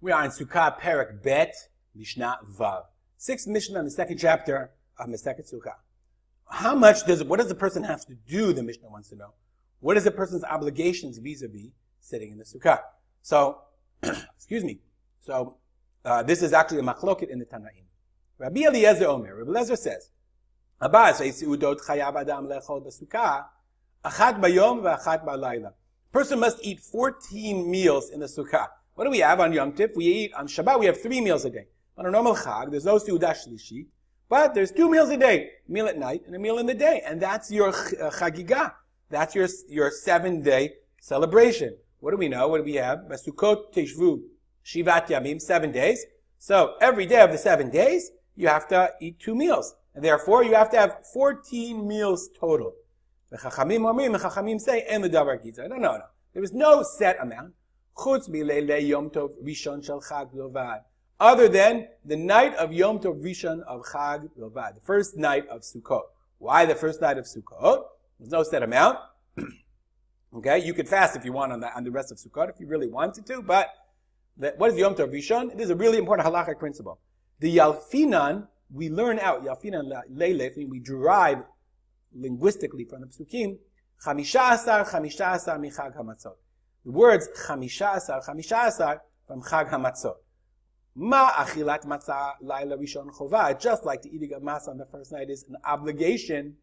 We are in Sukkah, Perek Bet, Mishnah Vav. 6th Mishnah in the 2nd chapter of Masechet Sukkah. What does the person have to do, the Mishnah wants to know. What is the person's obligations vis-a-vis sitting in the Sukkah? So, excuse me. So, this is actually a machloket in the Tanaim. Rabbi Eliezer Omer, Rabbi Eliezer says, Abba, seudot chayav adam lechol b'sukkah, achat bayom v'achat b'layla. Person must eat 14 meals in the Sukkah. What do we have on Yom Tif? We eat, on Shabbat, we have 3 meals a day. On a normal Chag, there's no Seudah Shlishit, but there's 2 meals a day. A meal at night and a meal in the day. And that's your Chagigah. That's your 7-day celebration. What do we know? What do we have? Basukot Teshvu Shivat Yamim, 7 days. So every day of the 7 days, you have to eat 2 meals. And therefore, you have to have 14 meals total. The Chachamim say, En l'davar gizah. No. There is no set amount. Chutz milei Yom Tov Rishon shel Chag Bilvad. Other than the night of Yom Tov Rishon of Chag Bilvad, the first night of Sukkot. Why the first night of Sukkot? There's no set amount. Okay, you could fast if you want on the rest of Sukkot if you really wanted to, but what is Yom Tov Rishon? It is a really important halachic principle. The Yalfinan, we learn out, Yalfinan Leilef, we derive linguistically from the Psukim, Chamishasar Michag HaMatzot. The words Chamishasar from Chag HaMatzot. Ma achilat matzah laila rishon chovah. Just like the eating of matzah on the first night is an obligation.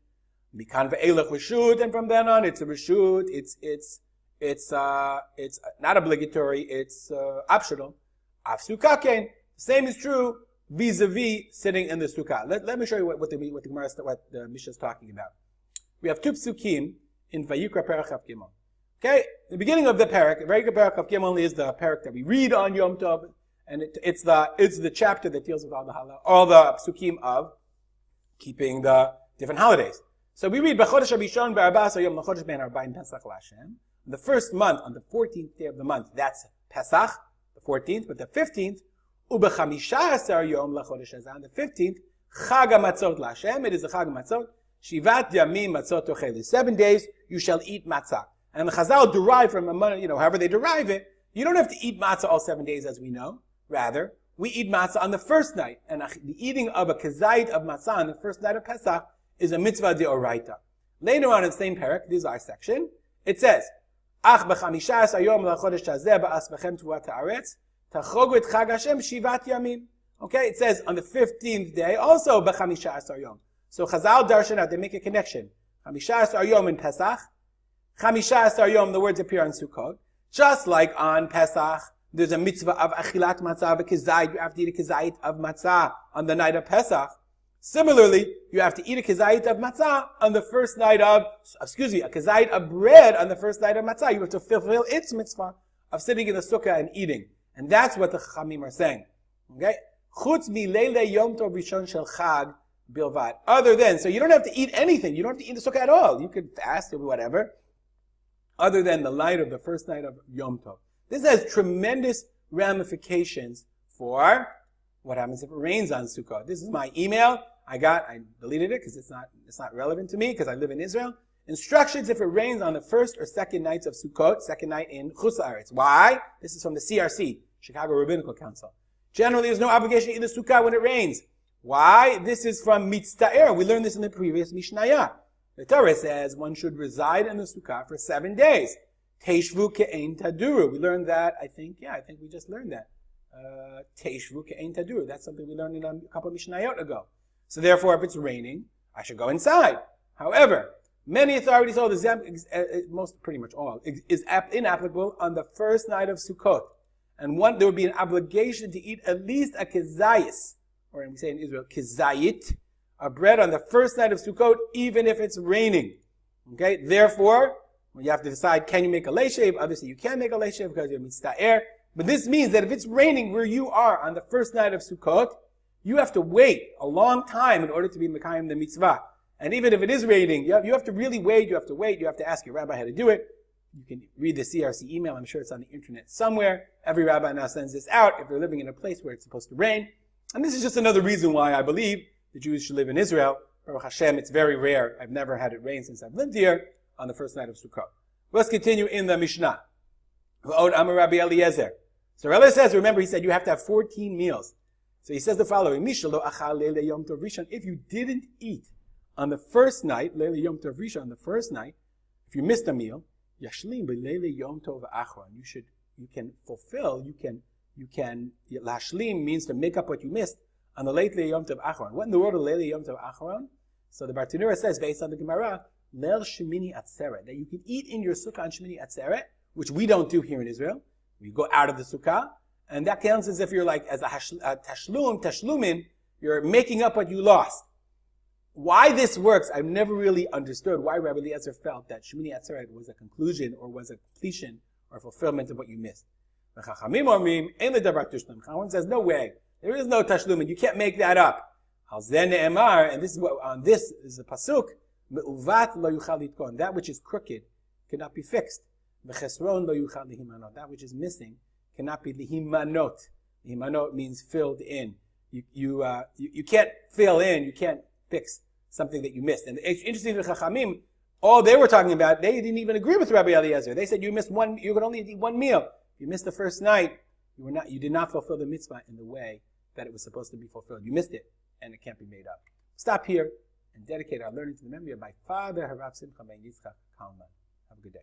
Mikan ve'elach reshut, and from then on it's a reshut. It's not obligatory. It's optional. Af sukkah ken. Same is true vis-a-vis sitting in the sukkah. Let me show you what the Mishnah is talking about. We have 2 psukim in Vayikra Perek Chav Gimel. Okay, the beginning of the Perek, Vayikra Perek Chav Gimel is the Perek that we read on Yom Tov. And it's the chapter that deals with all the psukim of keeping the different holidays. So we read B'chodesh HaRishon B'Arba'as Hayom L'Chodesh Ben Arba'im Pesach L'Hashem. The first month, on the 14th day of the month, that's Pesach, the 14th. But the 15th, U'B'Chamisha Yom L'Chodesh Hazeh. On the 15th, Chag HaMatzot L'Hashem. It is the Chag HaMatzot. Shivat Yamim Matzot Tocheli. 7 days you shall eat matzah. And the Chazal derive from, however they derive it, you don't have to eat matzah all 7 days, as we know. Rather, we eat matzah on the first night. And the eating of a kazait of matzah on the first night of Pesach is a mitzvah deoraita. Later on in the same parak, this is our section, it says, Ach b'chamisha hayom l'chodesh hazeh ba'as b'chem tuvat haaretz tachogu et chag Hashem shivat yamim. Okay, it says on the 15th day, also b'chamisha hayom. So Chazal darshan out, they make a connection. Chamisha hayom in Pesach, chamisha hayom, the words appear on Sukkot. Just like on Pesach, there's a mitzvah of achilat matzah v'kezayit. You have to eat a kezayit of matzah on the night of Pesach. Similarly, you have to eat a kezayit of matzah on the first night of, a kezayit of bread on the first night of matzah. You have to fulfill its mitzvah of sitting in the sukkah and eating. And that's what the Chachamim are saying. Okay? Chutz mileile Yom Tov Rishon shel Chag bilvad. Other than, so you don't have to eat anything. You don't have to eat the sukkah at all. You could fast or whatever. Other than the light of the first night of Yom Tov. This has tremendous ramifications for what happens if it rains on Sukkot. This is my email I deleted it because it's not relevant to me because I live in Israel. Instructions if it rains on the first or second nights of Sukkot, second night in Chutz La'aretz. Why? This is from the CRC, Chicago Rabbinical Council. Generally, there's no obligation to eat the Sukkah when it rains. Why? This is from Mitzta'er. We learned this in the previous Mishnah. The Torah says one should reside in the Sukkah for 7 days. Teishvu ke'ein taduru. We learned that, I think we just learned that. Teishvu ke'ein taduru. That's something we learned in a couple of Mishnayot ago. So therefore, if it's raining, I should go inside. However, many authorities hold pretty much all, is inapplicable on the first night of Sukkot. And there would be an obligation to eat at least a kezayis, or we say in Israel, kezayit, a bread on the first night of Sukkot, even if it's raining. Okay, therefore, you have to decide, can you make a leishev? Obviously, you can't make a leishev because you're mitzta'er. But this means that if it's raining where you are on the first night of Sukkot, you have to wait a long time in order to be mekayim the mitzvah. And even if it is raining, you have to really wait. You have to ask your rabbi how to do it. You can read the CRC email. I'm sure it's on the internet somewhere. Every rabbi now sends this out if they're living in a place where it's supposed to rain. And this is just another reason why I believe the Jews should live in Israel. Baruch Hashem, it's very rare. I've never had it rain since I've lived here on the first night of Sukkot. Let's continue in the Mishnah. V'od Amar Rabbi Eliezer. So Rabbi says, remember, he said you have to have 14 meals. So he says the following, if you didn't eat on the first night, Leila Yom Tov Rishon, on the first night, if you missed a meal, Yashlim b'Leila Yom Tov Achron, you can fulfill, Lashlim means to make up what you missed on the late Leila Yom Tov Achron. What in the world is Leila Yom Tov Achron? So the Bartanura says, based on the Gemara, Leil Shemini Atzeret, that you can eat in your Sukkah on Shemini Atzeret, which we don't do here in Israel. We go out of the Sukkah, and that counts as if you're like, as a tashlumin, you're making up what you lost. Why this works, I've never really understood why Rabbi Eliezer felt that Shemini Atzeret was a conclusion or was a completion or fulfillment of what you missed. The Chachamim says, no way. There is no tashlumin. You can't make that up. And this is what, on this is the pasuk, that which is crooked cannot be fixed. That which is missing cannot be lihimanot. Lihimanot means filled in. You can't fill in, you can't fix something that you missed. And it's interesting, the Chachamim, all they were talking about, they didn't even agree with Rabbi Eliezer. They said you could only eat one meal. You missed the first night, you did not fulfill the mitzvah in the way that it was supposed to be fulfilled. You missed it, and it can't be made up. Stop here and dedicate our learning to the memory of my father, Harav Simcha ben Yitzchak Kalman. Have a good day.